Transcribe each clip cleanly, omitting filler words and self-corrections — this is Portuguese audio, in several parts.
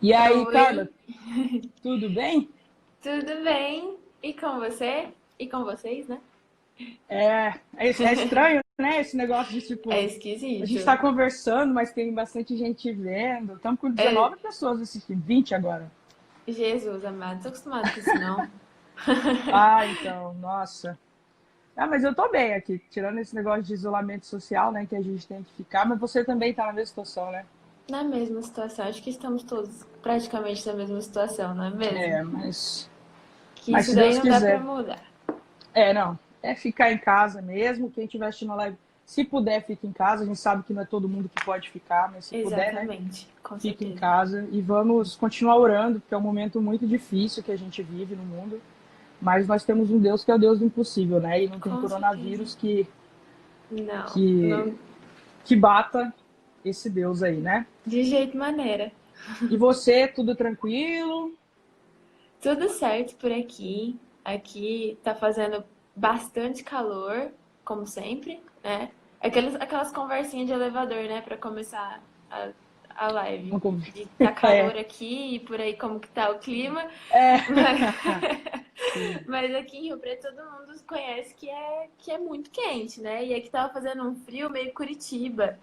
E aí, Carla, Oi, tudo bem? tudo bem? E com você? E com vocês, né? É estranho, né? Esse negócio de É tipo, a gente esquisito. tá conversando, mas tem bastante gente vendo. Estamos com É, 19 pessoas assistindo, 20 agora. Jesus amado, tô acostumado com isso não. Ah, então, nossa. Ah, mas eu tô bem aqui, tirando esse negócio de isolamento social, né, que a gente tem que ficar, mas você também tá na mesma situação, né? Na mesma situação, acho que estamos todos praticamente na mesma situação, não é mesmo? É, mas, Que isso se daí Deus não dá pra quiser. mudar. Não. É ficar em casa mesmo. Quem estiver assistindo a live, se puder, fique em casa. A gente sabe que não é todo mundo que pode ficar, mas se puder, né? Exatamente, com Fique em certeza. casa e vamos continuar orando, porque é um momento muito difícil que a gente vive no mundo. Mas nós temos um Deus que é o Deus do impossível, né? E não tem Com certeza. coronavírus que, Não, que, não, que bata esse Deus aí, né? de jeito maneira. E você, tudo tranquilo? Tudo certo por aqui. Aqui tá fazendo bastante calor, como sempre, né? Aquelas conversinhas de elevador, né? Pra começar a, a live. De tá calor É, aqui e por aí como que tá o clima. é. Mas, Sim. mas aqui em Rio Preto todo mundo conhece que é muito quente, né? E aqui tava fazendo um frio meio Curitiba.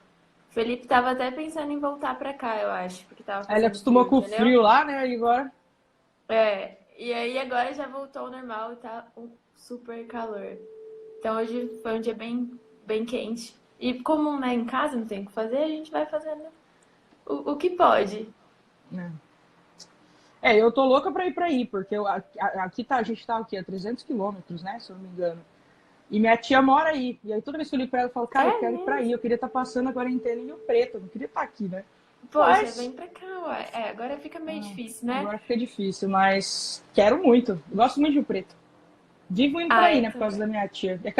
O Felipe tava até pensando em voltar pra cá, eu acho, porque tava Ele fazendo acostumou frio, com o entendeu? frio lá, né? E agora. É, e aí agora já voltou ao normal e tá um super calor. Então hoje foi um dia bem quente. E como, né, em casa não tem o que fazer, a gente vai fazendo o que pode. Né? Eu tô louca pra ir pra aí, porque aqui tá, a gente tá o quê? A 300 quilômetros, né? Se eu não me engano. E minha tia mora aí. E aí toda vez que eu ligo pra ela, eu falo, cara, eu É quero ir pra aí. mesmo? Eu queria estar passando a quarentena em Rio Preto. Eu não queria estar aqui, né? Poxa, vem Mas pra cá, ué. É, agora fica meio difícil, né? agora fica difícil. Mas quero muito. Eu gosto muito de Rio Preto. Vivo indo pra Ah, aí, eu né? Por causa da também. minha tia. É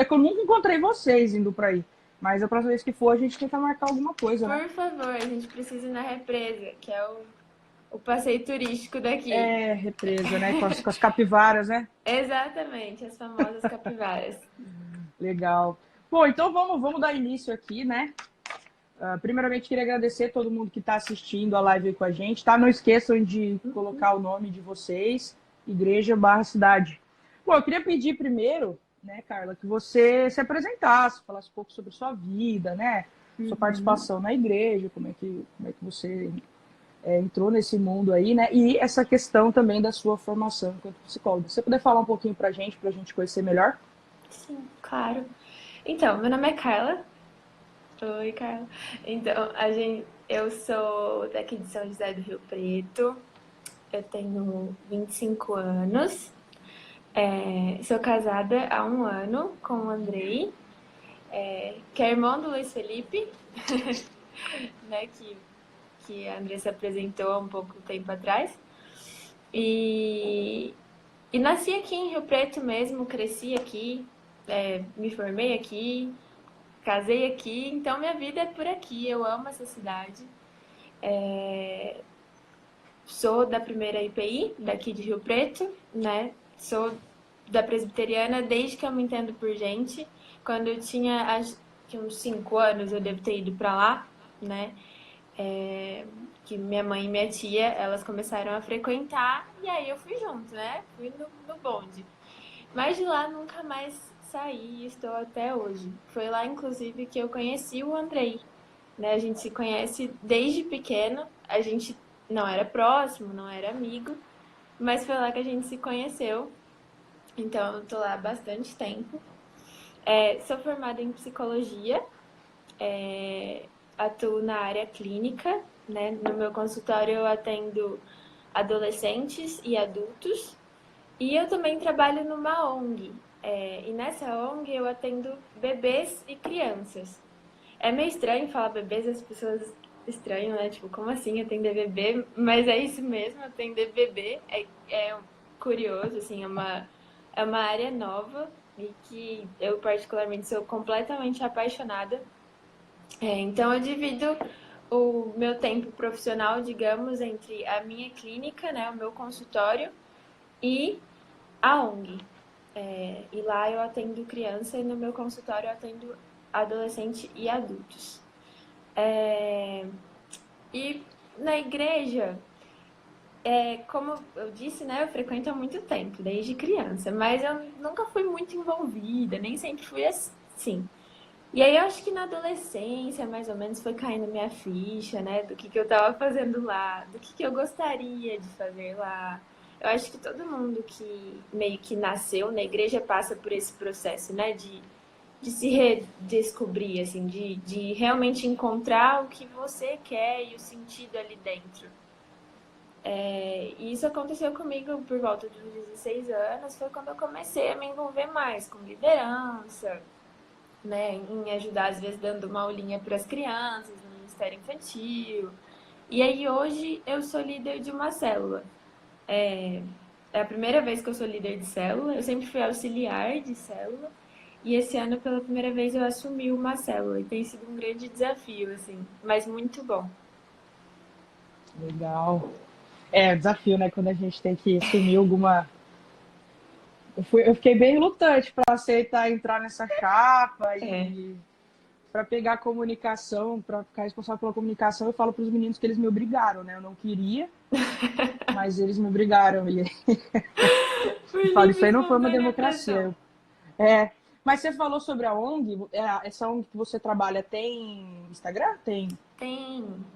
que eu nunca encontrei vocês indo pra aí. Mas a próxima vez que for, a gente tenta marcar alguma coisa, né? Por favor, a gente precisa ir na represa, que é o passeio turístico daqui. É, represa, né? Com as capivaras, né? Exatamente, as famosas capivaras. Legal. Bom, então vamos dar início aqui, né? Primeiramente, queria agradecer a todo mundo que está assistindo a live aí com a gente, tá? Não esqueçam de colocar o nome de vocês, Igreja Barra Cidade. Bom, eu queria pedir primeiro, né, Carla, que você se apresentasse, falasse um pouco sobre sua vida, né? Sua Uhum. participação na igreja, como é que você entrou nesse mundo aí, né? E essa questão também da sua formação enquanto psicóloga. Se você puder falar um pouquinho para a gente conhecer melhor? Sim, claro. Então, meu nome é Carla. Oi, Carla. Então, eu sou daqui de São José do Rio Preto. Eu tenho 25 anos. Sou casada há um ano com o Andrei, que é irmão do Luiz Felipe, né? Que a Andressa apresentou há um pouco tempo atrás. E, e nasci aqui em Rio Preto mesmo, cresci aqui, me formei aqui, casei aqui, então minha vida é por aqui. Eu amo essa cidade. Sou da primeira IPI, daqui de Rio Preto, né? Sou da presbiteriana desde que eu me entendo por gente. Quando eu tinha acho que uns 5 anos, eu devo ter ido para lá, né? Que minha mãe e minha tia, elas começaram a frequentar e aí eu fui junto, né? Fui no bonde. Mas de lá nunca mais saí e estou até hoje. Foi lá, inclusive, que eu conheci o Andrei, né? A gente se conhece desde pequeno, a gente não era próximo, não era amigo, mas foi lá que a gente se conheceu. Então, eu tô lá há bastante tempo. Sou formada em psicologia, atuo na área clínica, né? No meu consultório eu atendo adolescentes e adultos. E eu também trabalho numa ONG. E nessa ONG eu atendo bebês e crianças. É meio estranho falar bebês, as pessoas estranham, né? Tipo, como assim atender bebê? Mas é isso mesmo, atender bebê é curioso, assim, é uma área nova e que eu particularmente sou completamente apaixonada. Então eu divido o meu tempo profissional, digamos, entre a minha clínica, né, o meu consultório e a ONG. E lá eu atendo criança e no meu consultório eu atendo adolescente e adultos. É, E na igreja, como eu disse, né, eu frequento há muito tempo, desde criança, mas eu nunca fui muito envolvida, nem sempre fui assim. E aí eu acho que na adolescência, mais ou menos, foi caindo minha ficha, né, do que eu tava fazendo lá, do que eu gostaria de fazer lá. Eu acho que todo mundo que meio que nasceu na igreja passa por esse processo, né, de se redescobrir, assim, de realmente encontrar o que você quer e o sentido ali dentro. E isso aconteceu comigo por volta dos 16 anos, foi quando eu comecei a me envolver mais com liderança, né, em ajudar, às vezes, dando uma aulinha para as crianças, no Ministério Infantil. E aí, hoje, eu sou líder de uma célula. É a primeira vez que eu sou líder de célula, eu sempre fui auxiliar de célula, e esse ano, pela primeira vez, eu assumi uma célula, e tem sido um grande desafio, assim, mas muito bom. Legal. Desafio, né? Quando a gente tem que assumir alguma. Eu fiquei bem relutante para aceitar entrar nessa chapa É, e para pegar a comunicação, para ficar responsável pela comunicação. Eu falo para os meninos que eles me obrigaram, né? Eu não queria, mas eles me obrigaram. E por eu falo, isso livre e aí não foi uma espontânea democracia. pressão. É, mas você falou sobre a ONG. Essa ONG que você trabalha tem Instagram? Tem.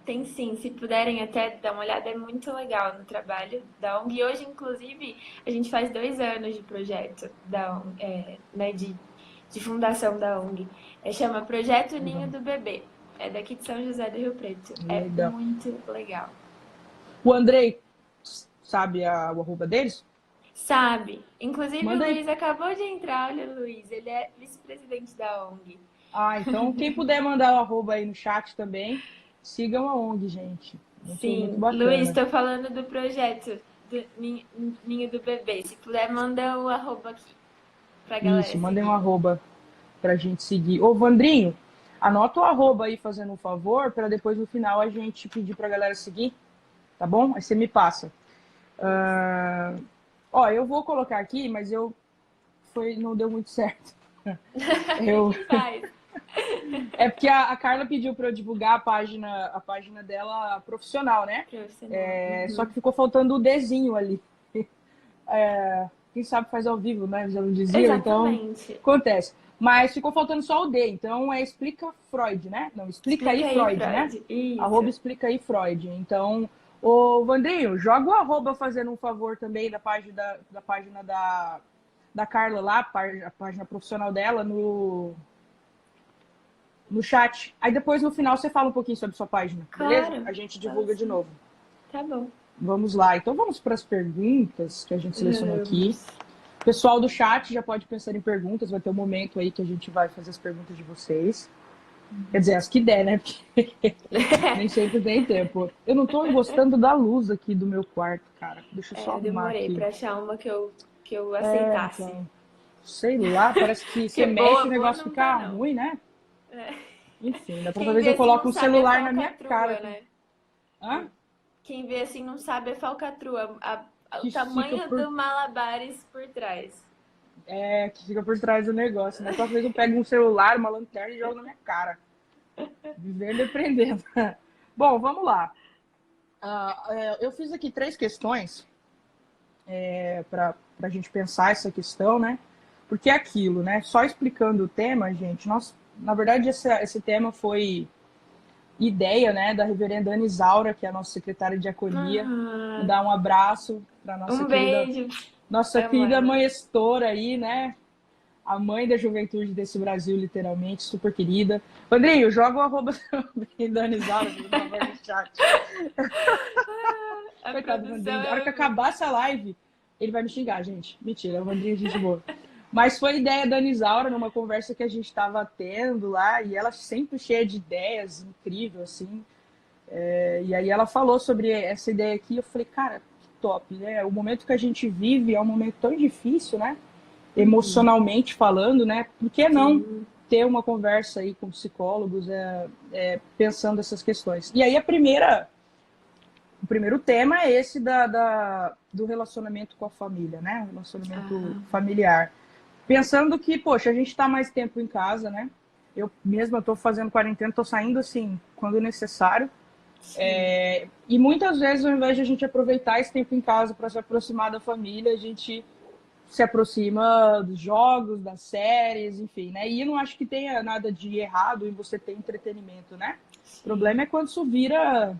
Tem sim. Se puderem até dar uma olhada, é muito legal no trabalho da ONG. E hoje, inclusive, a gente faz 2 anos de projeto da ONG, né, de fundação da ONG. Chama Projeto Ninho Legal. do Bebê. É daqui de São José do Rio Preto. É Legal. muito legal. O Andrei, sabe o arroba deles? Sabe? Inclusive, o Manda aí. Luiz acabou de entrar. Olha, o Luiz, ele é vice-presidente da ONG. Então quem puder mandar o arroba aí no chat também, sigam a ONG, gente. Muito, muito Sim, Luiz, bacana. estou falando do projeto do Ninho do Bebê. Se puder, manda o arroba aqui pra galera Isso, mandem um seguir. arroba pra gente seguir. Ô, Vandrinho, anota o arroba aí fazendo um favor, para depois no final a gente pedir pra galera seguir, tá bom? Aí você me passa. Eu vou colocar aqui, mas não deu muito certo. Eu, Em paz. É porque a Carla pediu para eu divulgar a página dela profissional, né? Profissional. Só Uhum. que ficou faltando o Dzinho ali. Quem sabe faz ao vivo, né? Já não diziam, então Exatamente. acontece. Mas ficou faltando só o D, então Explica Freud, né? Não, Explica aí Explica aí, Freud, né? Freud. Isso. Arroba Explica aí Freud. Então, ô Vandrinho, joga o arroba fazendo um favor também da página da Carla lá, a página profissional dela, no chat. Aí depois no final você fala um pouquinho sobre sua página, beleza? Claro. A gente Fala divulga de assim. novo. Tá bom. Vamos lá. Então vamos para as perguntas que a gente selecionou aqui. Vamos. O pessoal do chat já pode pensar em perguntas, vai ter um momento aí que a gente vai fazer as perguntas de vocês. Quer dizer, as que der, né? Porque nem sempre tem tempo. Eu não tô gostando da luz aqui do meu quarto, cara. Deixa eu só Eu arrumar demorei aqui. pra achar uma que eu aceitasse. Então, sei lá, parece que você Porque mexe e o boa negócio não tá, fica não. ruim, né? Enfim, da próxima Quem vez vê eu assim não coloco um sabe a celular na minha cara. falcatrua, né? Hã? Quem vê assim não sabe a falcatrua, o Que fica tamanho por do malabares por trás. que fica por trás do negócio, né? Próxima vez eu pego um celular, uma lanterna e jogo na minha cara. Vivendo e aprendendo. Bom, vamos lá. Eu fiz aqui 3 questões para a gente pensar essa questão, né? Porque é aquilo, né? Só explicando o tema, gente, na verdade, esse tema foi ideia, né, da reverenda Ana Isaura, que é a nossa secretária de diaconia. Ah, Dar um abraço para um beijo. nossa Amo querida ela. mãe Estora aí, né? A mãe da juventude desse Brasil, literalmente, super querida. Andrinho, joga o arroba também da Ana Isaura, por favor, no chat. A Coitado do produção Vandrinho. A hora que é acabar essa live, ele vai me xingar, gente. Mentira, o Vandrinho é gente boa. Mas foi ideia da Anisaura, numa conversa que a gente estava tendo lá, e ela sempre cheia de ideias, incrível, assim. E aí ela falou sobre essa ideia aqui, eu falei, cara, que top, né? O momento que a gente vive é um momento tão difícil, né? Emocionalmente falando, né? Por que não sim. ter uma conversa aí com psicólogos pensando essas questões? E aí o primeiro tema é esse do relacionamento com a família, né? O relacionamento Ah, familiar. Pensando que, poxa, a gente está mais tempo em casa, né? Eu mesma estou fazendo quarentena, estou saindo assim, quando necessário. E muitas vezes, ao invés de a gente aproveitar esse tempo em casa para se aproximar da família, a gente se aproxima dos jogos, das séries, enfim, né? E eu não acho que tenha nada de errado em você ter entretenimento, né? O problema é quando isso vira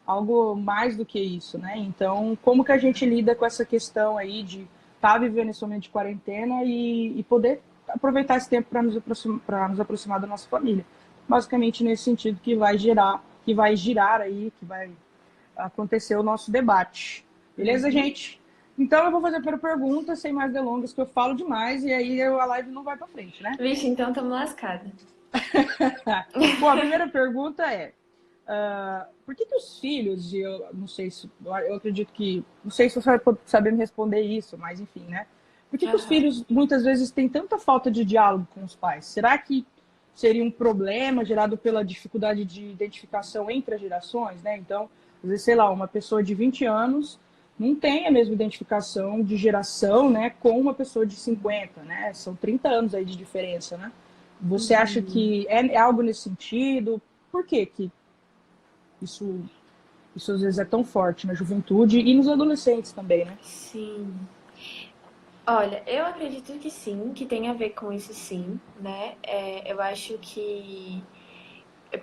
algo mais do que isso, né? Então, como que a gente lida com essa questão aí de estar vivendo esse momento de quarentena e poder aproveitar esse tempo para nos aproximar da nossa família? Basicamente nesse sentido que vai girar aí, que vai acontecer o nosso debate. Beleza, gente? Então eu vou fazer a primeira pergunta, sem mais delongas, que eu falo demais e aí a live não vai para frente, né? Vixe, então estamos lascados. Bom, a primeira pergunta é: por que os filhos, e eu não sei se, eu acredito que, não sei se você vai saber me responder isso, mas enfim, né? Por que os filhos muitas vezes têm tanta falta de diálogo com os pais? Será que seria um problema gerado pela dificuldade de identificação entre as gerações, né? Então, às vezes, sei lá, uma pessoa de 20 anos não tem a mesma identificação de geração, né, com uma pessoa de 50, né? São 30 anos aí de diferença, né? Você acha que é algo nesse sentido? Por que isso às vezes é tão forte na juventude e nos adolescentes também, né? Sim. Olha, eu acredito que sim, que tem a ver com isso sim, né? Eu acho que,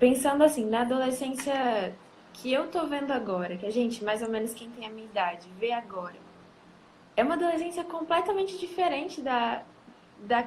pensando assim, na adolescência que eu tô vendo agora, que a gente, mais ou menos quem tem a minha idade, vê agora, é uma adolescência completamente diferente da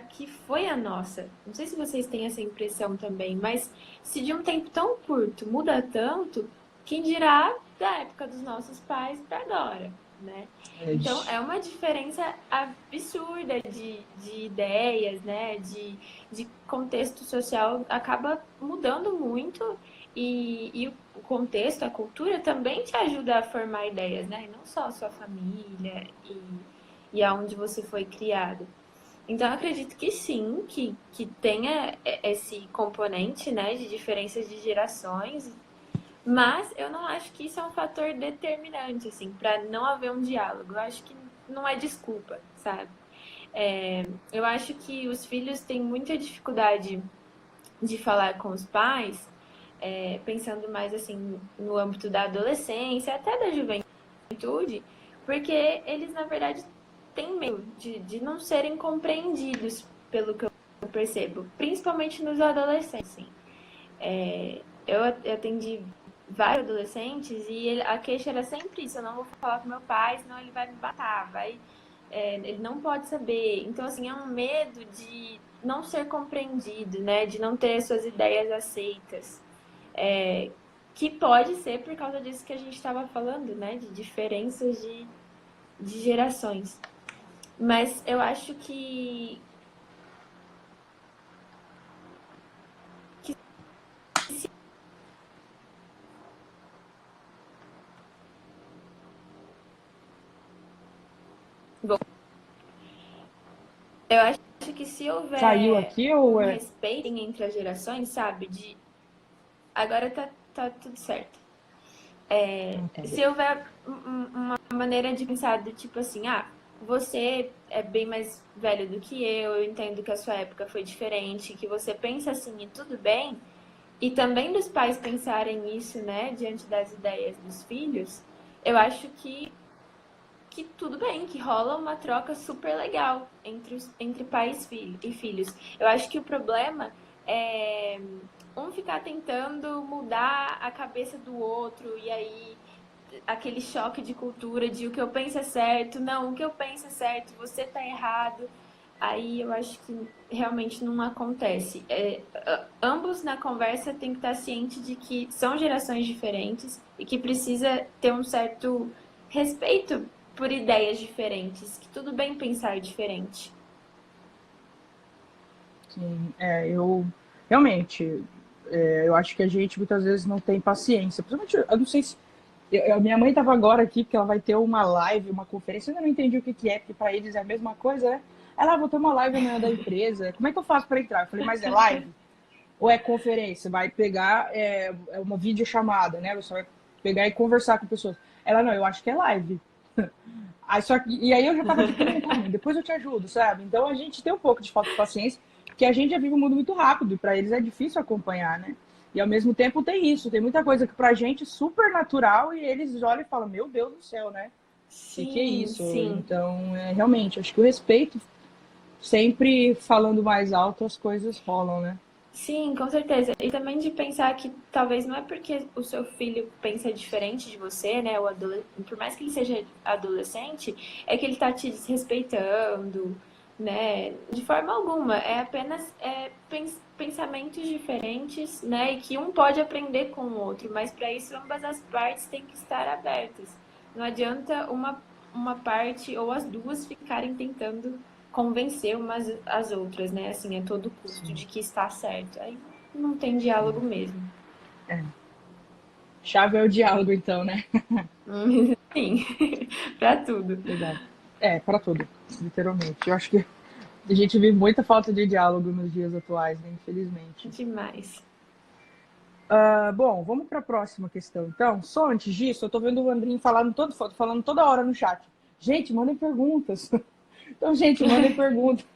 que foi a nossa. Não sei se vocês têm essa impressão também, mas se de um tempo tão curto muda tanto, quem dirá da época dos nossos pais para agora, né? Então é uma diferença absurda de ideias, né? De contexto social, acaba mudando muito e o contexto, a cultura também te ajuda a formar ideias, né? E não só a sua família e aonde você foi criado. Então, eu acredito que sim, que tenha esse componente, né, de diferenças de gerações, mas eu não acho que isso é um fator determinante, assim, para não haver um diálogo. Eu acho que não é desculpa, sabe? Eu acho que os filhos têm muita dificuldade de falar com os pais, pensando mais, assim, no âmbito da adolescência, até da juventude, porque eles, na verdade, têm medo de não serem compreendidos, pelo que eu percebo, principalmente nos adolescentes. Assim. Eu atendi vários adolescentes e a queixa era sempre isso: eu não vou falar com meu pai, senão ele vai me matar, ele não pode saber. Então, assim, é um medo de não ser compreendido, né? De não ter suas ideias aceitas. Que pode ser por causa disso que a gente estava falando, né? De diferenças de gerações. Mas eu acho que bom, eu acho que se houver Caiu aqui ou é? respeito entre as gerações, sabe? Agora tá tudo certo. Se houver uma maneira de pensar do tipo assim, você é bem mais velho do que eu entendo que a sua época foi diferente, que você pensa assim e tudo bem, e também dos pais pensarem isso, né, diante das ideias dos filhos, eu acho que tudo bem, que rola uma troca super legal entre pais e filhos. Eu acho que o problema é um ficar tentando mudar a cabeça do outro e aí aquele choque de cultura de o que eu penso é certo, não, o que eu penso é certo, você tá errado. Aí eu acho que realmente não acontece. Ambos na conversa têm que estar cientes de que são gerações diferentes e que precisa ter um certo respeito por ideias diferentes, que tudo bem pensar diferente. Sim, eu realmente, eu acho que a gente muitas vezes não tem paciência. Principalmente, eu não sei se minha mãe estava agora aqui, porque ela vai ter uma live, uma conferência. Eu ainda não entendi o que é, porque para eles é a mesma coisa, né? Ela, vou ter uma live amanhã da empresa. Como é que eu faço para entrar? Eu falei, mas é live? Ou é conferência? Vai pegar uma videochamada, né? Você vai pegar e conversar com pessoas. Ela, não, eu acho que é live. E aí eu já tava tipo, depois eu te ajudo, sabe? Então a gente tem um pouco de falta de paciência, porque a gente já vive um mundo muito rápido e para eles é difícil acompanhar, né? E ao mesmo tempo tem isso, tem muita coisa que pra gente é super natural e eles olham e falam, meu Deus do céu, né? Que é Sim, isso? sim. Então, realmente, acho que o respeito, sempre falando mais alto, as coisas rolam, né? Sim, com certeza. E também de pensar que talvez não é porque o seu filho pensa diferente de você, né? Por mais que ele seja adolescente, é que ele tá te desrespeitando, né? De forma alguma. É apenas pensamentos diferentes, né? E que um pode aprender com o outro, mas para isso ambas as partes têm que estar abertas. Não adianta uma parte ou as duas ficarem tentando convencer umas as outras, né? Assim, a todo custo Sim. de que está certo. Aí não tem diálogo mesmo. É. Chave é o diálogo, então, né? Sim, para tudo. Verdade. Para tudo, literalmente. Eu acho que a gente vive muita falta de diálogo nos dias atuais, né? Infelizmente. Demais. Bom, vamos para a próxima questão, então. Só antes disso, eu tô vendo o Andrinho falando toda hora no chat. Gente, mandem perguntas. Então, gente, mandem perguntas,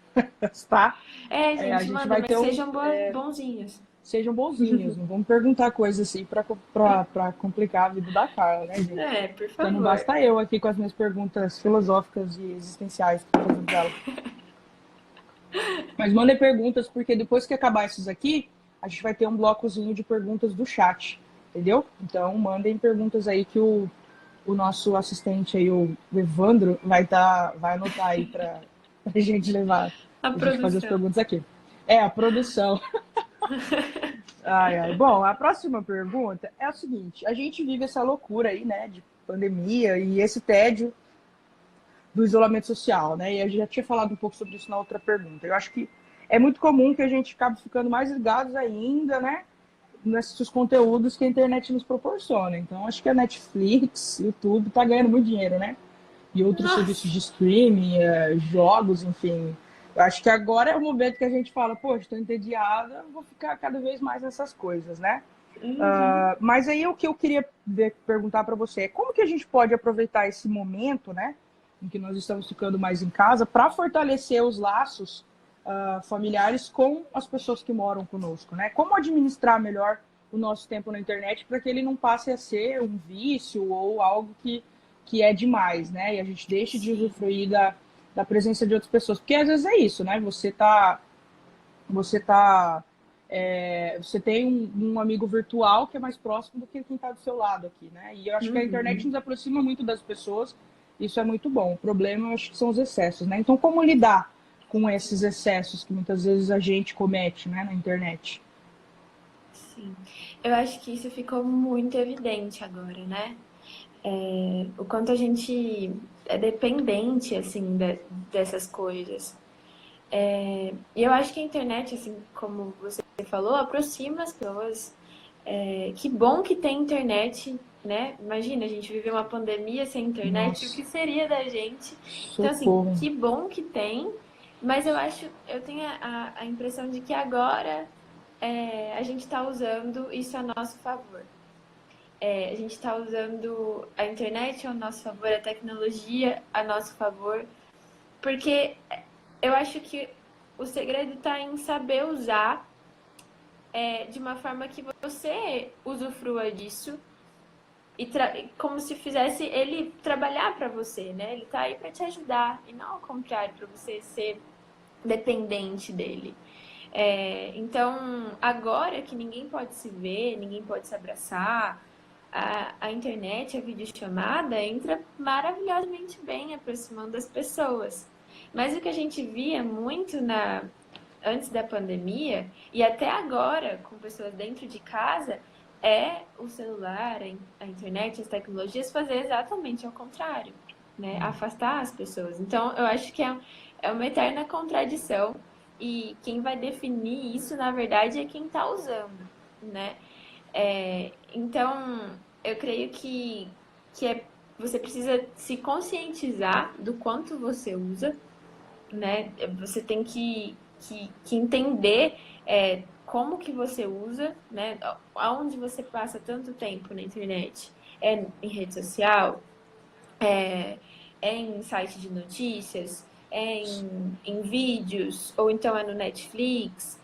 tá? É, A gente, gente manda, vai mas ter um. sejam bonzinhos. Sejam bonzinhos, não vamos perguntar coisas assim para complicar a vida da Carla, né, gente? É, por Já não favor. basta eu aqui com as minhas perguntas filosóficas e existenciais que eu tô fazendo pra ela. Mas mandem perguntas, porque depois que acabar esses aqui, a gente vai ter um blocozinho de perguntas do chat, entendeu? Então mandem perguntas aí que o nosso assistente aí, o Evandro, vai anotar aí para a gente levar, A a gente fazer as produção. perguntas aqui. A produção. Ai, ai. Bom, a próxima pergunta é o seguinte: a gente vive essa loucura aí, né, de pandemia e esse tédio do isolamento social, né? E a gente já tinha falado um pouco sobre isso na outra pergunta. Eu acho que é muito comum que a gente acabe ficando mais ligados ainda, né, nesses conteúdos que a internet nos proporciona. Então, acho que a Netflix, YouTube, tá ganhando muito dinheiro, né? E outros serviços Nossa. de streaming, jogos, enfim. Eu acho que agora é o momento que a gente fala, poxa, estou entediada, vou ficar cada vez mais nessas coisas, né? Uhum. Mas aí o que eu queria perguntar para você é como que a gente pode aproveitar esse momento, né, em que nós estamos ficando mais em casa, para fortalecer os laços familiares com as pessoas que moram conosco, né? Como administrar melhor o nosso tempo na internet para que ele não passe a ser um vício ou algo que é demais, né? E a gente deixe de Sim. usufruir da presença de outras pessoas. Porque às vezes é isso, né? Você tem um amigo virtual que é mais próximo do que quem está do seu lado aqui, né? E eu acho que a internet Uhum. nos aproxima muito das pessoas, isso é muito bom. O problema, eu acho que são os excessos, né? Então, como lidar com esses excessos que muitas vezes a gente comete, né, na internet? Sim. Eu acho que isso ficou muito evidente agora, né? O quanto a gente é dependente, assim, dessas coisas. E eu acho que a internet, assim, como você falou, aproxima as pessoas. Que bom que tem internet, né? Imagina, a gente viver uma pandemia sem internet, o Nossa, que seria da gente? Então, assim, socorro. que bom que tem, mas eu tenho a impressão de que agora a gente está usando isso a nosso favor. A gente está usando a internet a nosso favor, a tecnologia a nosso favor, porque eu acho que o segredo está em saber usar de uma forma que você usufrua disso e como se fizesse ele trabalhar para você, né? Ele tá aí para te ajudar e não ao contrário, para você ser dependente dele. Então, agora que ninguém pode se ver, ninguém pode se abraçar, a internet, a videochamada entra maravilhosamente bem aproximando as pessoas. Mas o que a gente via muito antes da pandemia e até agora, com pessoas dentro de casa, é o celular, a internet, as tecnologias fazer exatamente ao contrário, né? Afastar as pessoas. Então, eu acho que é uma eterna contradição e quem vai definir isso, na verdade, é quem está usando, né? Então, eu creio que você precisa se conscientizar do quanto você usa, né? Você tem que entender como que você usa, né? Aonde você passa tanto tempo na internet. É em rede social, é em site de notícias, em vídeos, ou então é no Netflix.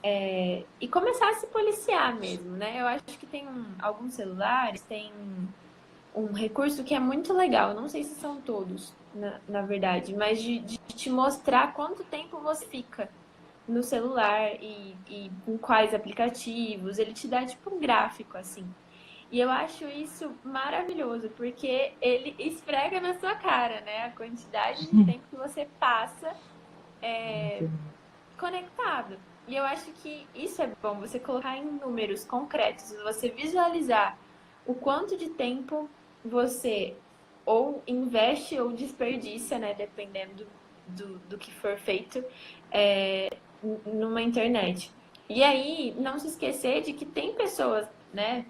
E começar a se policiar mesmo, né? Eu acho que tem alguns celulares, tem um recurso que é muito legal, não sei se são todos, na verdade, mas de te mostrar quanto tempo você fica no celular e com quais aplicativos, ele te dá tipo um gráfico assim. E eu acho isso maravilhoso, porque ele esfrega na sua cara, né? A quantidade de tempo que você passa conectado. E eu acho que isso é bom, você colocar em números concretos, você visualizar o quanto de tempo você ou investe ou desperdiça, né? Dependendo do que for feito numa internet. E aí, não se esquecer de que tem pessoas, né,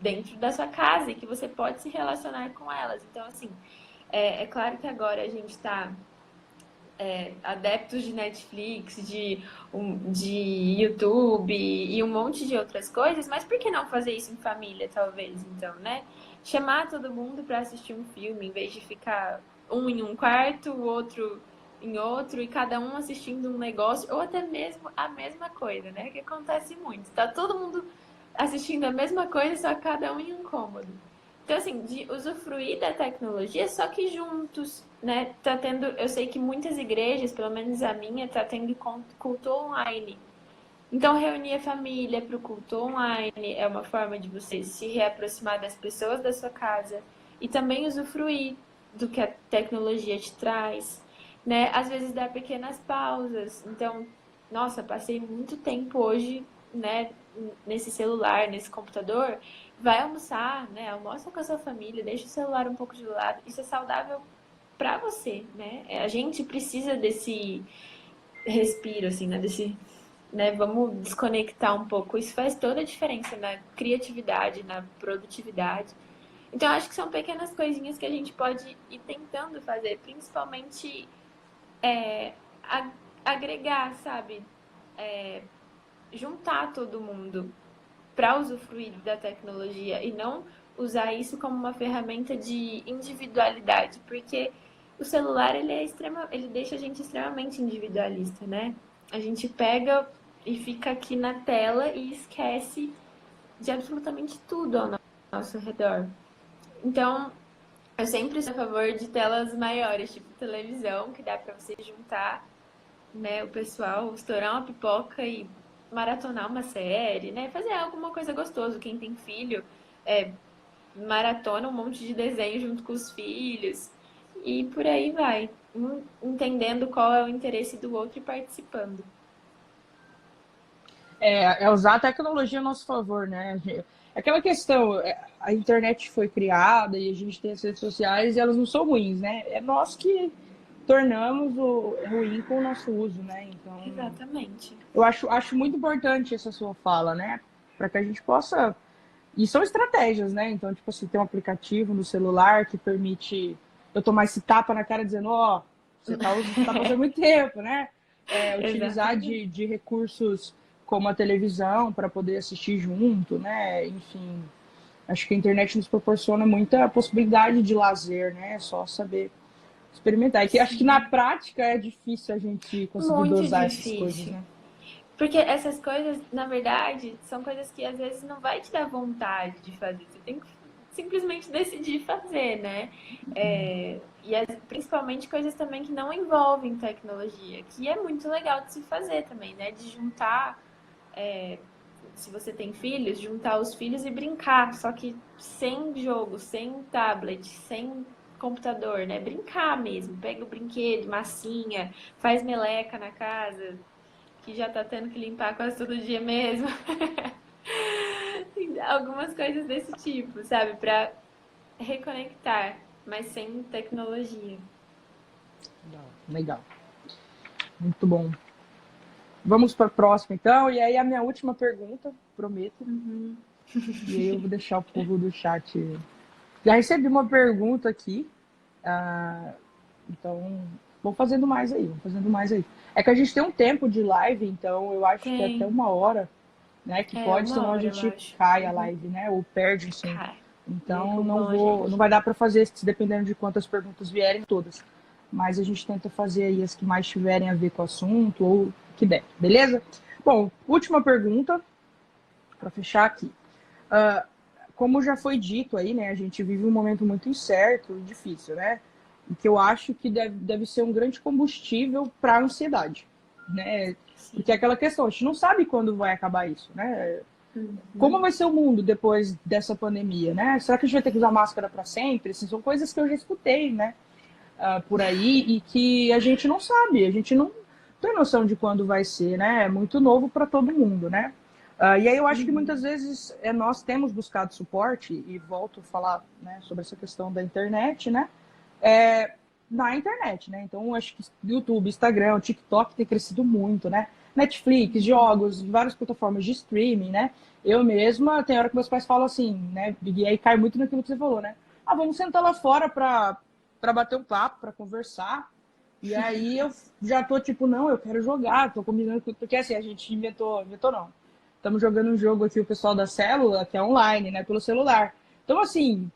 dentro da sua casa e que você pode se relacionar com elas. Então, assim, é claro que agora a gente está adeptos de Netflix, de YouTube e um monte de outras coisas, mas por que não fazer isso em família, talvez, então, né? Chamar todo mundo para assistir um filme, em vez de ficar um em um quarto, o outro em outro, e cada um assistindo um negócio, ou até mesmo a mesma coisa, né? Que acontece muito. Tá todo mundo assistindo a mesma coisa, só cada um em um cômodo. Então, assim, de usufruir da tecnologia, só que juntos, né? Tá tendo, eu sei que muitas igrejas, pelo menos a minha, tá tendo culto online. Então, reunir a família para o culto online é uma forma de você se reaproximar das pessoas da sua casa e também usufruir do que a tecnologia te traz, né? Às vezes dar pequenas pausas. Então, nossa, passei muito tempo hoje, né, nesse celular, nesse computador. Vai almoçar, né? Almoça com a sua família, deixa o celular um pouco de lado. Isso é saudável para você, né? A gente precisa desse respiro, assim, né? Desse, né? Vamos desconectar um pouco. Isso faz toda a diferença na criatividade, na produtividade. Então, acho que são pequenas coisinhas que a gente pode ir tentando fazer, principalmente agregar, sabe? Juntar todo mundo para usufruir da tecnologia e não usar isso como uma ferramenta de individualidade, porque o celular ele deixa a gente extremamente individualista, né? A gente pega e fica aqui na tela e esquece de absolutamente tudo ao nosso redor. Então, eu sempre sou a favor de telas maiores, tipo televisão, que dá para você juntar, né, o pessoal, estourar uma pipoca e maratonar uma série, né? Fazer alguma coisa gostosa. Quem tem filho, maratona um monte de desenho junto com os filhos. E por aí vai. Entendendo qual é o interesse do outro e participando. É usar a tecnologia a nosso favor, né? Aquela questão, a internet foi criada e a gente tem as redes sociais e elas não são ruins, né? É nós que tornamos o ruim com o nosso uso, né? Então, Exatamente. eu acho muito importante essa sua fala, né? Para que a gente possa. E são estratégias, né? Então, tipo assim, tem um aplicativo no celular que permite eu tomar esse tapa na cara dizendo, ó, você tá passando muito tempo, né? Utilizar Exatamente. de recursos como a televisão para poder assistir junto, né? Enfim, acho que a internet nos proporciona muita possibilidade de lazer, né? É só saber experimentar. E que acho que na Sim. prática é difícil a gente conseguir Muito dosar essas coisas, difícil. né? Porque essas coisas, na verdade, são coisas que às vezes não vai te dar vontade de fazer. Você tem que simplesmente decidir fazer, né? Principalmente coisas também que não envolvem tecnologia, que é muito legal de se fazer também, né? De juntar, se você tem filhos, juntar os filhos e brincar, só que sem jogo, sem tablet, sem computador, né? Brincar mesmo. Pega o brinquedo, massinha, faz meleca na casa, que já tá tendo que limpar quase todo dia mesmo. Algumas coisas desse tipo, sabe? Pra reconectar, mas sem tecnologia. Legal. Muito bom. Vamos para a próxima, então. E aí, a minha última pergunta, prometo. E aí, eu vou deixar o povo do chat. Já recebi uma pergunta aqui. Então, vamos fazendo mais aí. Vamos fazendo mais aí. É que a gente tem um tempo de live, então eu acho que é até Tem. 1 hora, né? Que pode, Uma senão a hora, eu gente acho. cai a live, né? Ou perde, sim. Cai. Então, Derrubam a não gente. vai dar para fazer, dependendo de quantas perguntas vierem, todas. Mas a gente tenta fazer aí as que mais tiverem a ver com o assunto ou que der, beleza? Bom, última pergunta, para fechar aqui. Como já foi dito aí, né, a gente vive um momento muito incerto e difícil, né? E que eu acho que deve ser um grande combustível para a ansiedade, né? Sim. Porque é aquela questão, a gente não sabe quando vai acabar isso, né? Uhum. Como vai ser o mundo depois dessa pandemia, né? Será que a gente vai ter que usar máscara para sempre? Assim, são coisas que eu já escutei, né? Por aí e que a gente não sabe, a gente não tem noção de quando vai ser, né? É muito novo para todo mundo, né? E aí eu acho que muitas vezes nós temos buscado suporte, e volto a falar, né, sobre essa questão da internet, né? Na internet, né? Então, eu acho que YouTube, Instagram, TikTok tem crescido muito, né? Netflix, jogos, várias plataformas de streaming, né? Eu mesma, tem hora que meus pais falam assim, né? E aí cai muito naquilo que você falou, né? Vamos sentar lá fora para bater um papo, para conversar. E aí eu já tô tipo, não, eu quero jogar, tô combinando, porque assim, a gente inventou não. Estamos jogando um jogo aqui, o pessoal da célula, que é online, né, pelo celular. Então, assim,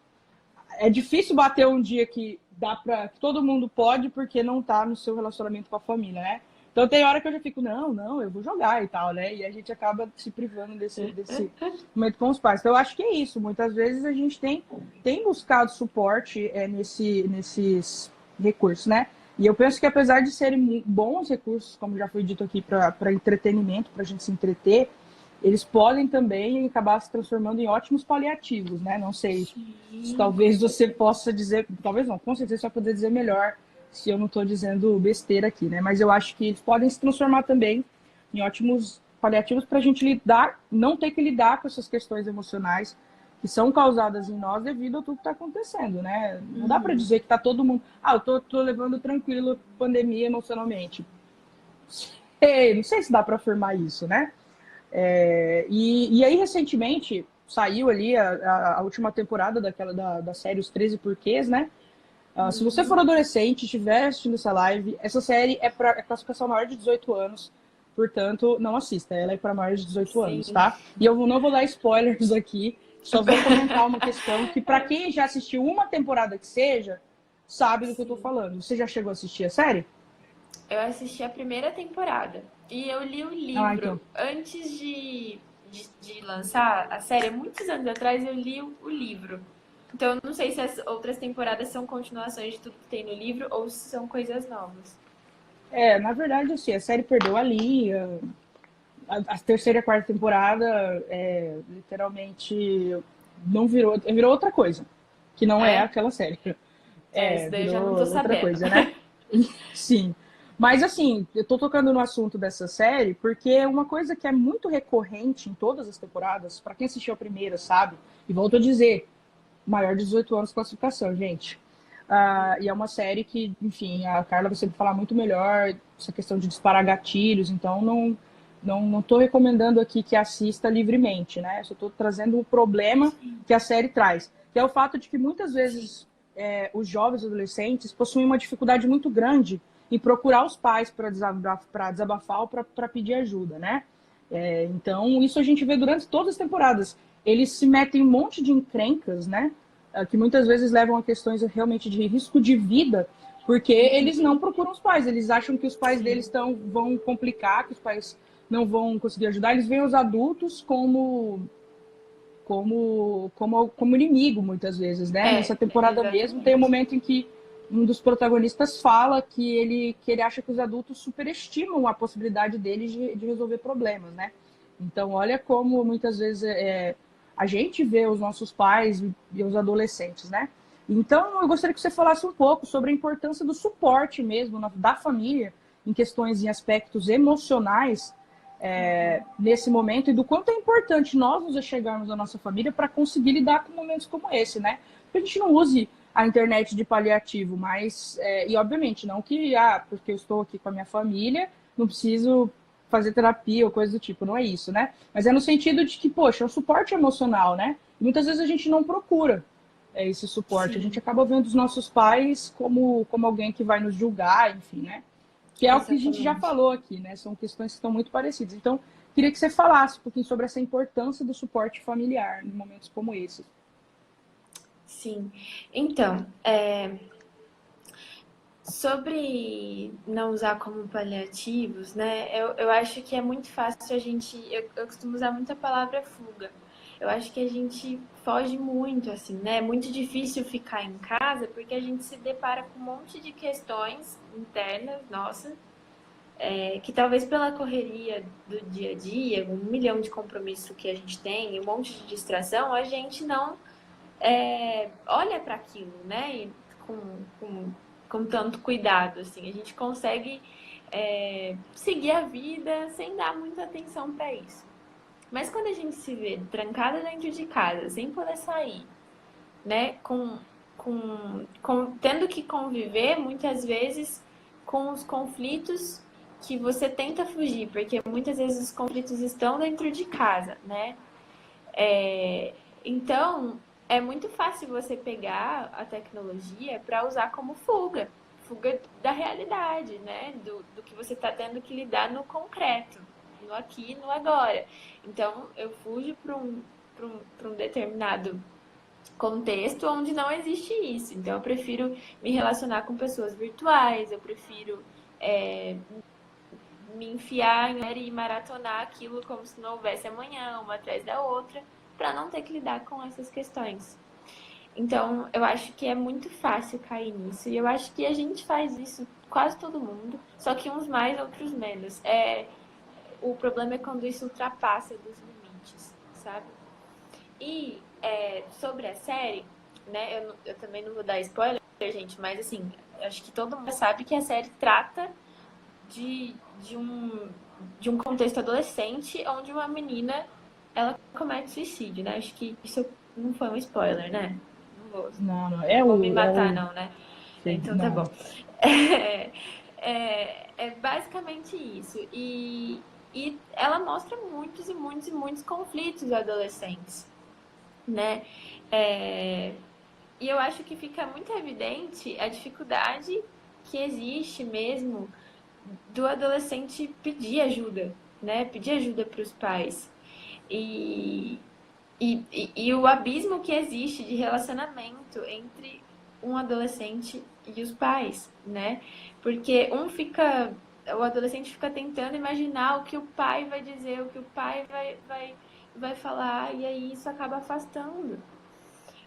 é difícil bater um dia que dá para que todo mundo pode porque não tá no seu relacionamento com a família, né? Então tem hora que eu já fico, não, eu vou jogar e tal, né? E a gente acaba se privando desse momento com os pais. Então eu acho que é isso. Muitas vezes a gente tem buscado suporte nesses recursos, né? E eu penso que apesar de serem bons recursos, como já foi dito aqui, para entretenimento, para a gente se entreter, eles podem também acabar se transformando em ótimos paliativos, né? Não sei se talvez você possa dizer, talvez não, com certeza você vai poder dizer melhor se eu não estou dizendo besteira aqui, né? Mas eu acho que eles podem se transformar também em ótimos paliativos para a gente lidar, não ter que lidar com essas questões emocionais que são causadas em nós devido a tudo que está acontecendo, né? Não dá para dizer que está todo mundo, eu tô levando tranquilo a pandemia emocionalmente. Não sei se dá para afirmar isso, né? E aí, recentemente, saiu ali a última temporada da série Os 13 Porquês, né? Se você for adolescente e estiver assistindo essa live, essa série é para classificação maior de 18 anos, portanto, não assista. Ela é para maiores de 18 anos, Sim. tá? E eu não vou dar spoilers aqui, só vou comentar uma questão que, para quem já assistiu uma temporada que seja, sabe do que eu tô falando. Você já chegou a assistir a série? Eu assisti a primeira temporada e eu li o livro Então. antes de lançar a série. Muitos anos atrás eu li o livro. Então eu não sei se as outras temporadas são continuações de tudo que tem no livro ou se são coisas novas. Na verdade, assim, a série perdeu a linha. A terceira e a quarta temporada literalmente não virou outra coisa, que não é É? aquela série. Isso daí eu já não tô Virou outra sabendo. coisa, né? Sim. Mas assim, eu tô tocando no assunto dessa série porque é uma coisa que é muito recorrente em todas as temporadas, para quem assistiu a primeira, sabe? E volto a dizer, maior de 18 anos classificação, gente. E é uma série que, enfim, a Carla vai sempre falar muito melhor essa questão de disparar gatilhos, então não estou recomendando aqui que assista livremente, né? Só estou trazendo o problema que a série traz, que é o fato de que muitas vezes os jovens e adolescentes possuem uma dificuldade muito grande em procurar os pais para desabafar ou para pedir ajuda, né? Então, isso a gente vê durante todas as temporadas. Eles se metem em um monte de encrencas, né? Que muitas vezes levam a questões realmente de risco de vida, porque eles não procuram os pais. Eles acham que os pais deles vão complicar, que os pais não vão conseguir ajudar. Eles veem os adultos como inimigo, muitas vezes, né? Nessa temporada mesmo, tem um Exatamente. momento em que um dos protagonistas fala que ele acha que os adultos superestimam a possibilidade deles de resolver problemas, né? Então, olha como muitas vezes a gente vê os nossos pais e os adolescentes, né? Então, eu gostaria que você falasse um pouco sobre a importância do suporte mesmo da família em questões, em aspectos emocionais, nesse momento, e do quanto é importante nós nos achegarmos à nossa família para conseguir lidar com momentos como esse, né? Que a gente não use a internet de paliativo, mas, e obviamente, não que, porque eu estou aqui com a minha família, não preciso fazer terapia ou coisa do tipo, não é isso, né? Mas é no sentido de que, poxa, é um suporte emocional, né? E muitas vezes a gente não procura esse suporte, a gente Sim, acaba vendo os nossos pais como alguém que vai nos julgar, enfim, né? Que é o que a gente já exatamente. falou aqui, né? São questões que estão muito parecidas. Então, queria que você falasse um pouquinho sobre essa importância do suporte familiar em momentos como esse. Sim. Então, Sobre não usar como paliativos, né? Eu acho que é muito fácil a gente. Eu costumo usar muito a palavra fuga. Eu acho que a gente foge muito, assim, né? É muito difícil ficar em casa porque a gente se depara com um monte de questões internas, nossa, que talvez pela correria do dia a dia, 1 milhão de compromissos que a gente tem, um monte de distração, a gente não olha para aquilo, né? E com tanto cuidado, assim. A gente consegue seguir a vida sem dar muita atenção para isso. Mas quando a gente se vê trancada dentro de casa, sem poder sair, né? Tendo que conviver muitas vezes com os conflitos que você tenta fugir, porque muitas vezes os conflitos estão dentro de casa, né? Então, é muito fácil você pegar a tecnologia para usar como fuga da realidade, né? Do que você está tendo que lidar no concreto, no aqui e no agora. Então, eu fujo para um determinado contexto onde não existe isso. Então, eu prefiro me relacionar com pessoas virtuais, eu prefiro me enfiar e maratonar aquilo como se não houvesse amanhã, uma atrás da outra, para não ter que lidar com essas questões. Então, eu acho que é muito fácil cair nisso. E eu acho que a gente faz isso, quase todo mundo, só que uns mais, outros menos. O problema é quando isso ultrapassa dos limites, sabe? E sobre a série, né? Eu também não vou dar spoiler, gente, mas assim, acho que todo mundo sabe que a série trata de, de, um, de um contexto adolescente onde uma menina ela comete suicídio, né? Acho que isso não foi um spoiler, né? Não, não vou me matar, não, né? Sim, Então tá não. bom. É basicamente isso. E ela mostra muitos e muitos e muitos conflitos adolescentes, né? E eu acho que fica muito evidente a dificuldade que existe mesmo do adolescente pedir ajuda, né? Pedir ajuda para os pais. E o abismo que existe de relacionamento entre um adolescente e os pais, né? Porque o adolescente fica tentando imaginar o que o pai vai dizer, o que o pai vai falar, e aí isso acaba afastando.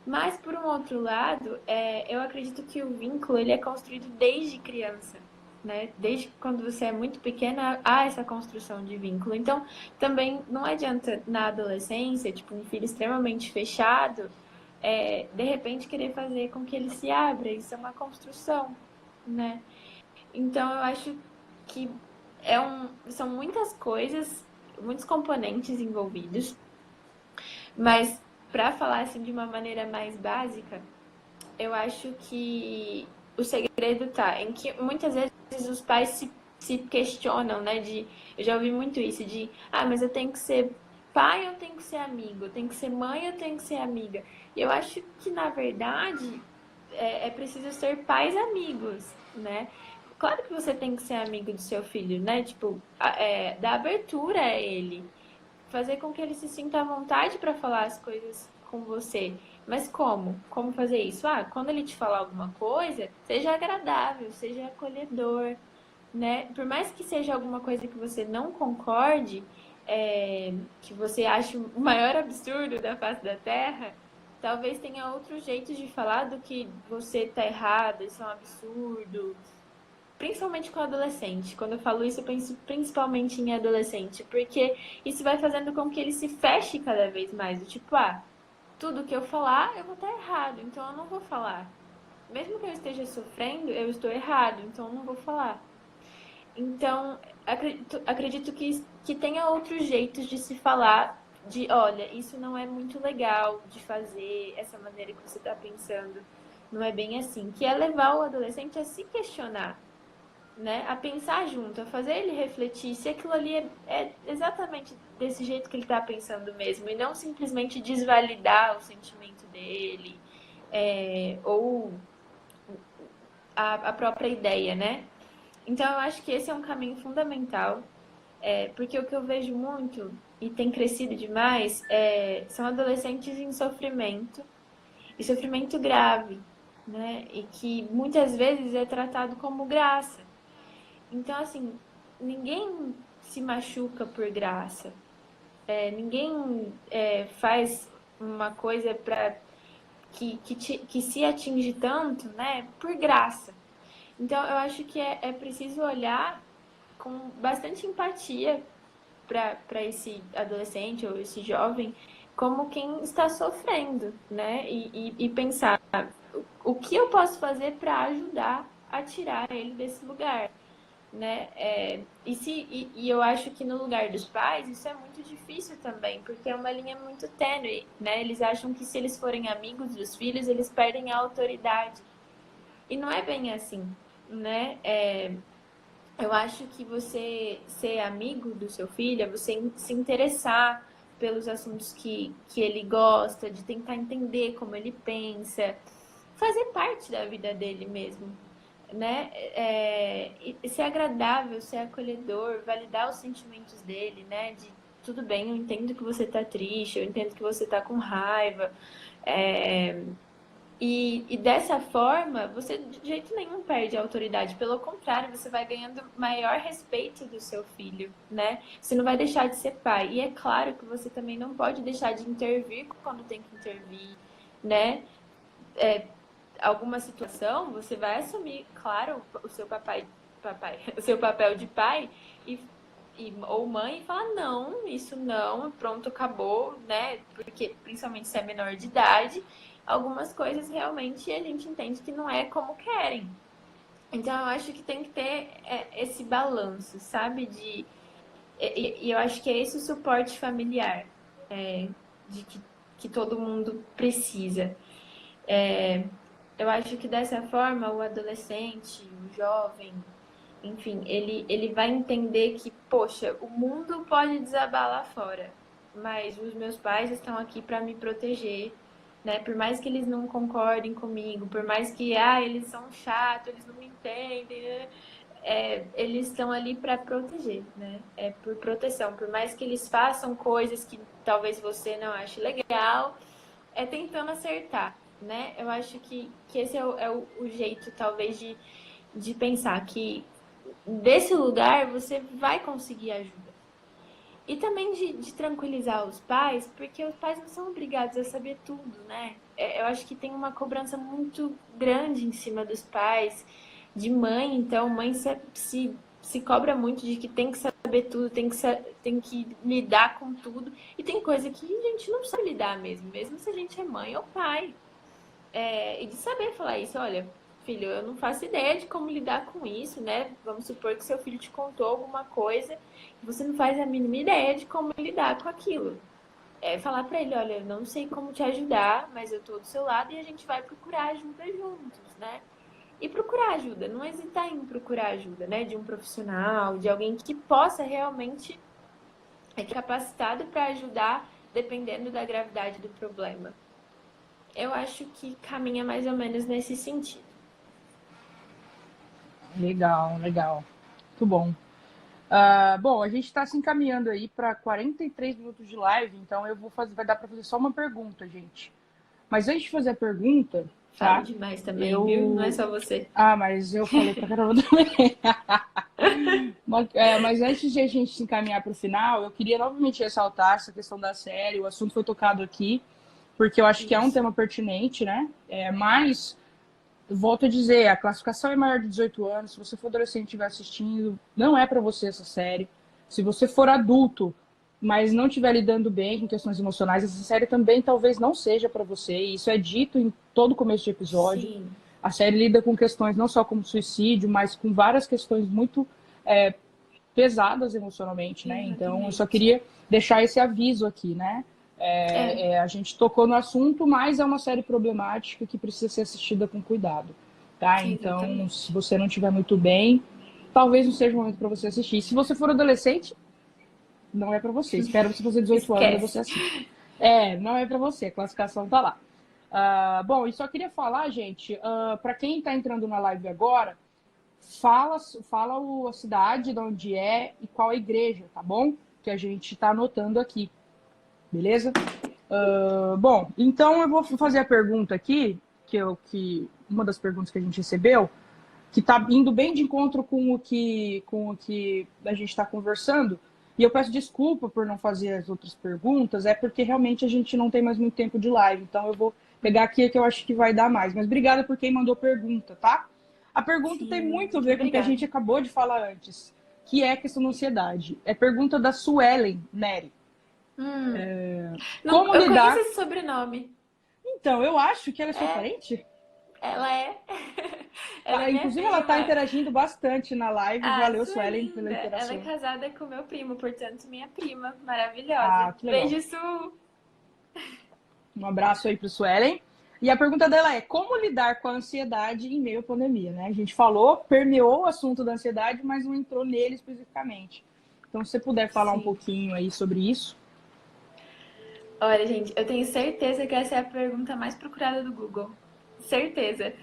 Mas, por um outro lado, eu acredito que o vínculo ele é construído desde criança, né? Desde quando você é muito pequena, há essa construção de vínculo. Então, também não adianta na adolescência, tipo, um filho extremamente fechado, de repente querer fazer com que ele se abra. Isso é uma construção, né? Então, eu acho que são muitas coisas, muitos componentes envolvidos, mas para falar assim de uma maneira mais básica, eu acho que o segredo tá em que muitas vezes os pais se questionam, né? Eu já ouvi muito isso, mas eu tenho que ser pai, eu tenho que ser amigo, eu tenho que ser mãe, eu tenho que ser amiga. E eu acho que, na verdade, é preciso ser pais amigos, né? Claro que você tem que ser amigo do seu filho, né? Tipo, dar abertura a ele, fazer com que ele se sinta à vontade para falar as coisas com você. Mas como? Como fazer isso? Quando ele te falar alguma coisa, seja agradável, seja acolhedor, né? Por mais que seja alguma coisa que você não concorde, que você ache o maior absurdo da face da Terra, talvez tenha outros jeitos de falar do que você tá errado, isso é um absurdo, principalmente com adolescente. Quando eu falo isso, eu penso principalmente em adolescente, porque isso vai fazendo com que ele se feche cada vez mais. Tipo, tudo que eu falar, eu vou estar errado, então eu não vou falar. Mesmo que eu esteja sofrendo, eu estou errado, então eu não vou falar. Então, acredito que tenha outros jeitos de se falar olha, isso não é muito legal de fazer, essa maneira que você está pensando, não é bem assim. Que é levar o adolescente a se questionar, né? A pensar junto, a fazer ele refletir se aquilo ali é exatamente desse jeito que ele está pensando mesmo, e não simplesmente desvalidar o sentimento dele, ou a própria ideia, né? Então eu acho que esse é um caminho fundamental, porque o que eu vejo muito, e tem crescido demais, são adolescentes em sofrimento, e sofrimento grave, né? E que muitas vezes é tratado como graça. Então, assim, ninguém se machuca por graça. Ninguém faz uma coisa para que se atinge tanto, né, por graça. Então, eu acho que é preciso olhar com bastante empatia para esse adolescente ou esse jovem como quem está sofrendo, né? E pensar o que eu posso fazer para ajudar a tirar ele desse lugar, né? E eu acho que no lugar dos pais isso é muito difícil também, porque é uma linha muito tênue, né? Eles acham que se eles forem amigos dos filhos, eles perdem a autoridade. E não é bem assim, né? Eu acho que você ser amigo do seu filho é você se interessar pelos assuntos que ele gosta, de tentar entender como ele pensa, fazer parte da vida dele mesmo, né? E ser agradável, ser acolhedor, validar os sentimentos dele, né? De tudo bem, eu entendo que você tá triste, eu entendo que você tá com raiva, é, e dessa forma, você de jeito nenhum perde a autoridade. Pelo contrário, você vai ganhando maior respeito do seu filho, né? Você não vai deixar de ser pai. E é claro que você também não pode deixar de intervir quando tem que intervir, né? Alguma situação, você vai assumir, claro, o seu o seu papel de pai e, ou mãe e falar não, isso não, pronto, acabou, né? Porque principalmente se é menor de idade, algumas coisas realmente a gente entende que não é como querem. Então eu acho que tem que ter esse balanço, sabe? E eu acho que é esse o suporte familiar de que todo mundo precisa. Eu acho que dessa forma o adolescente, o jovem, enfim, ele vai entender que, poxa, o mundo pode desabar lá fora, mas os meus pais estão aqui para me proteger, né? Por mais que eles não concordem comigo, por mais que eles são chatos, eles não me entendem, né? Eles estão ali para proteger, né? É por proteção, por mais que eles façam coisas que talvez você não ache legal, tentando acertar, né? Eu acho que esse é o jeito, talvez, de pensar que desse lugar você vai conseguir ajuda. E também de tranquilizar os pais, porque os pais não são obrigados a saber tudo, né? Eu acho que tem uma cobrança muito grande em cima dos pais, de mãe, então mãe se cobra muito de que tem que saber tudo, tem que lidar com tudo. E tem coisa que a gente não sabe lidar mesmo, mesmo se a gente é mãe ou pai. E de saber falar isso, olha, filho, eu não faço ideia de como lidar com isso, né? Vamos supor que seu filho te contou alguma coisa e você não faz a mínima ideia de como lidar com aquilo. Falar pra ele, olha, eu não sei como te ajudar, mas eu tô do seu lado e a gente vai procurar ajuda juntos, né? E procurar ajuda, não hesitar em procurar ajuda, né? De um profissional, de alguém que possa realmente capacitado para ajudar, dependendo da gravidade do problema. Eu acho que caminha mais ou menos nesse sentido. Legal, legal. Muito bom. Bom, a gente está se encaminhando aí para 43 minutos de live, então eu vou fazer, vai dar para fazer só uma pergunta, gente. Mas antes de fazer a pergunta, Falo tá? demais também, viu? Não é só você. Mas eu falei pra caramba também. Mas antes de a gente se encaminhar para o final, eu queria novamente ressaltar essa questão da série. O assunto foi tocado aqui, porque eu acho que é um Isso. tema pertinente, né? Mas, volto a dizer, a classificação é maior de 18 anos. Se você for adolescente e estiver assistindo, não é para você essa série. Se você for adulto, mas não estiver lidando bem com questões emocionais, essa série também talvez não seja para você. E isso é dito em todo começo de episódio. Sim. A série lida com questões não só como suicídio, mas com várias questões muito pesadas emocionalmente, né? Então, eu só Exatamente. queria deixar esse aviso aqui, né? A gente tocou no assunto, mas é uma série problemática que precisa ser assistida com cuidado, tá? Então, se Exatamente. você não estiver muito bem, talvez não seja o momento para você assistir. Se você for adolescente, não é para você. Espero você fazer 18 anos e você Esquece. assiste. Não é para você, a classificação tá lá. Bom, e só queria falar, gente, para quem está entrando na live agora, fala a cidade de onde é e qual a igreja, tá bom? Que a gente está anotando aqui, beleza? Bom, então eu vou fazer a pergunta aqui, uma das perguntas que a gente recebeu, que está indo bem de encontro com o que a gente está conversando. E eu peço desculpa por não fazer as outras perguntas, é porque realmente a gente não tem mais muito tempo de live. Então eu vou pegar aqui que eu acho que vai dar mais. Mas obrigada por quem mandou pergunta, tá? A pergunta tem muito a ver com o que a gente acabou de falar antes, que é a questão da ansiedade. É pergunta da Suelen Neri. Como eu conheço esse sobrenome. Então, eu acho que ela é sua parente. Ela é. Ela Inclusive, ela está interagindo bastante na live. Valeu, Suelen, pela interação. Ela é casada com meu primo, portanto, minha prima. Maravilhosa. Que legal. Beijo, Su! Um abraço aí para Suelen. E a pergunta dela é: como lidar com a ansiedade em meio à pandemia, né? A gente falou, permeou o assunto da ansiedade, mas não entrou nele especificamente. Então, se você puder falar um pouquinho aí sobre isso. Olha, gente, eu tenho certeza que essa é a pergunta mais procurada do Google. Certeza.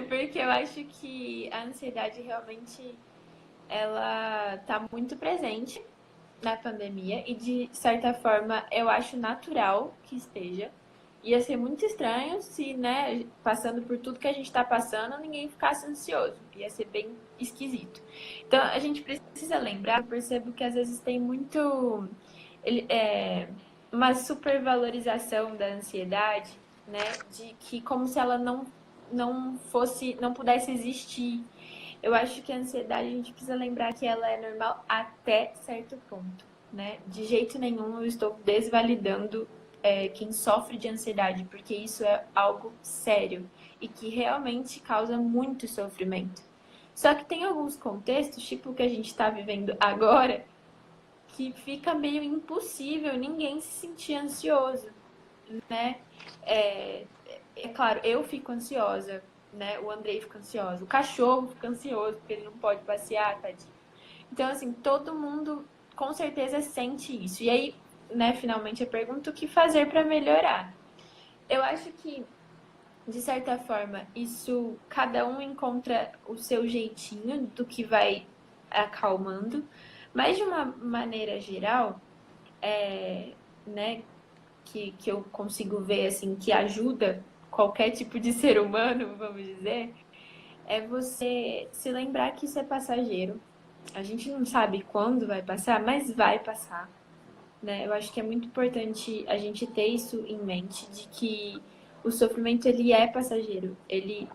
Porque eu acho que a ansiedade realmente ela tá muito presente na pandemia e de certa forma eu acho natural que esteja. Ia ser muito estranho se, né, passando por tudo que a gente está passando, ninguém ficasse ansioso. Ia ser bem esquisito. Então, a gente precisa lembrar, eu percebo que às vezes tem muito uma supervalorização da ansiedade, né, de que como se ela não pudesse existir. Eu acho que a ansiedade, a gente precisa lembrar que ela é normal até certo ponto, né? De jeito nenhum eu estou desvalidando quem sofre de ansiedade, porque isso é algo sério e que realmente causa muito sofrimento. Só que tem alguns contextos, tipo o que a gente está vivendo agora, que fica meio impossível ninguém se sentir ansioso, né? É claro, eu fico ansiosa, né? O Andrei fica ansioso, o cachorro fica ansioso porque ele não pode passear, tadinho. Então, assim, todo mundo com certeza sente isso. E aí, né, finalmente eu pergunto o que fazer para melhorar. Eu acho que, de certa forma, isso cada um encontra o seu jeitinho do que vai acalmando, mas de uma maneira geral, né, que eu consigo ver assim que ajuda qualquer tipo de ser humano, vamos dizer, é você se lembrar que isso é passageiro. A gente não sabe quando vai passar, mas vai passar, né? Eu acho que é muito importante a gente ter isso em mente, de que o sofrimento ele é passageiro, ele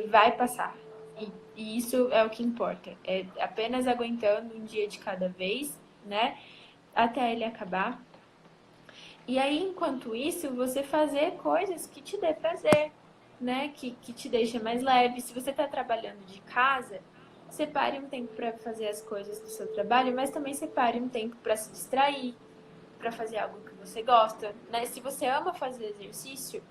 vai passar. E isso é o que importa. É apenas aguentando um dia de cada vez, né? Até ele acabar. E aí, enquanto isso, você fazer coisas que te dê prazer, né? Que te deixa mais leve. Se você está trabalhando de casa, separe um tempo para fazer as coisas do seu trabalho, mas também separe um tempo para se distrair, para fazer algo que você gosta, né? Se você ama fazer exercício,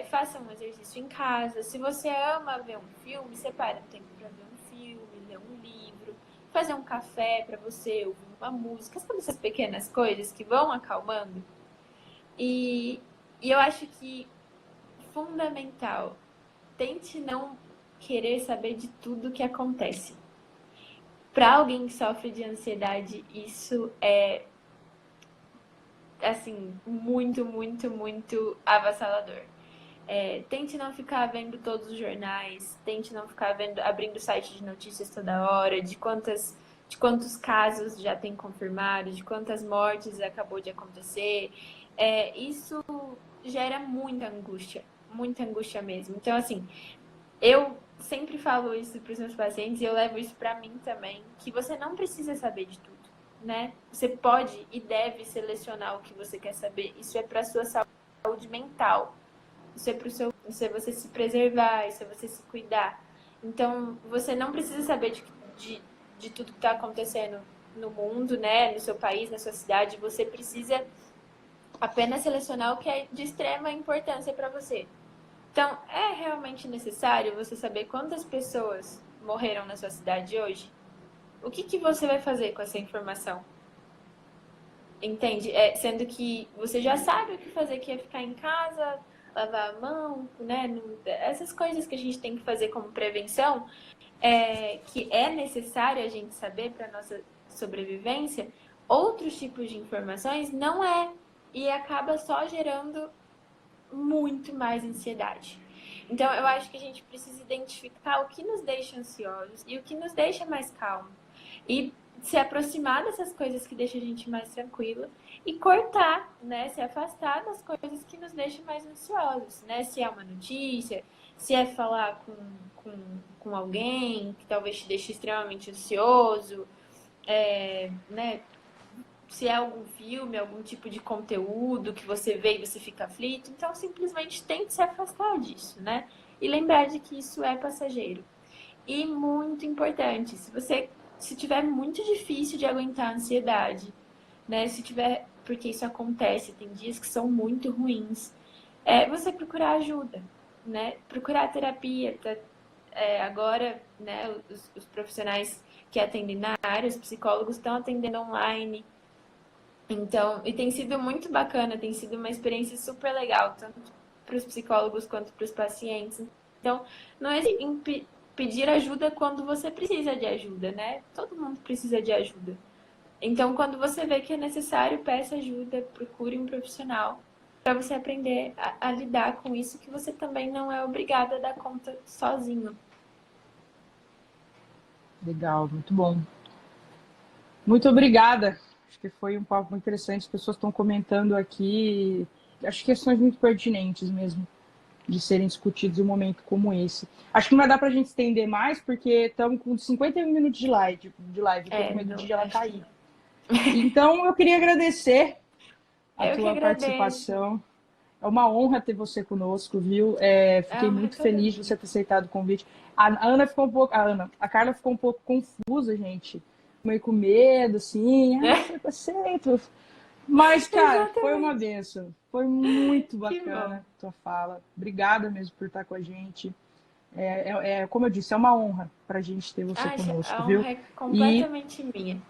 faça um exercício em casa. Se você ama ver um filme, separe um tempo para ver um filme, ler um livro, fazer um café para você, ouvir uma música. Sabe essas pequenas coisas que vão acalmando? E eu acho que fundamental, tente não querer saber de tudo que acontece. Para alguém que sofre de ansiedade, isso é assim, muito, muito, muito avassalador. Tente não ficar vendo todos os jornais, tente não ficar abrindo site de notícias toda hora, de quantos casos já tem confirmado, de quantas mortes acabou de acontecer. Isso gera muita angústia mesmo. Então, assim, eu sempre falo isso para os meus pacientes e eu levo isso para mim também, que você não precisa saber de tudo, né? Você pode e deve selecionar o que você quer saber. Isso é para sua saúde mental. Isso é para você se preservar, isso é você se cuidar. Então, você não precisa saber de tudo que está acontecendo no mundo, né? No seu país, na sua cidade. Você precisa apenas selecionar o que é de extrema importância para você. Então, é realmente necessário você saber quantas pessoas morreram na sua cidade hoje? O que você vai fazer com essa informação? Entende? Sendo que você já sabe o que fazer, que é ficar em casa, lavar a mão, né? Essas coisas que a gente tem que fazer como prevenção, que é necessário a gente saber para nossa sobrevivência, outros tipos de informações não é. E acaba só gerando muito mais ansiedade. Então, eu acho que a gente precisa identificar o que nos deixa ansiosos e o que nos deixa mais calmo. E se aproximar dessas coisas que deixam a gente mais tranquila e cortar, né? Se afastar das coisas que nos deixam mais ansiosos, né? Se é uma notícia, se é falar com alguém que talvez te deixe extremamente ansioso, né? Se é algum filme, algum tipo de conteúdo que você vê e você fica aflito. Então, simplesmente tente se afastar disso, né? E lembrar de que isso é passageiro. E muito importante, se tiver muito difícil de aguentar a ansiedade, né? Se tiver, porque isso acontece, tem dias que são muito ruins, você procurar ajuda, né? Procurar terapia. Agora, né, os profissionais que atendem na área, os psicólogos estão atendendo online. Então, e tem sido muito bacana, tem sido uma experiência super legal, tanto para os psicólogos quanto para os pacientes. Então, não é pedir ajuda quando você precisa de ajuda, né? Todo mundo precisa de ajuda. Então, quando você vê que é necessário, peça ajuda, procure um profissional para você aprender a lidar com isso, que você também não é obrigado a dar conta sozinho. Legal, muito bom. Muito obrigada. Acho que foi um papo muito interessante. As pessoas estão comentando aqui. Acho questões muito pertinentes mesmo de serem discutidos em um momento como esse. Acho que não vai dar para a gente estender mais, porque estamos com 51 minutos de live. Estou com medo de ela cair. Então, eu queria agradecer a tua participação. É uma honra ter você conosco, viu? Fiquei muito feliz de você ter aceitado o convite. A Carla ficou um pouco confusa, gente. Meio com medo, assim. Aceito. Mas, cara, exatamente. Foi uma benção. Foi muito bacana a tua fala. Obrigada mesmo por estar com a gente. Como eu disse, é uma honra pra gente ter você conosco, viu? A honra é completamente minha.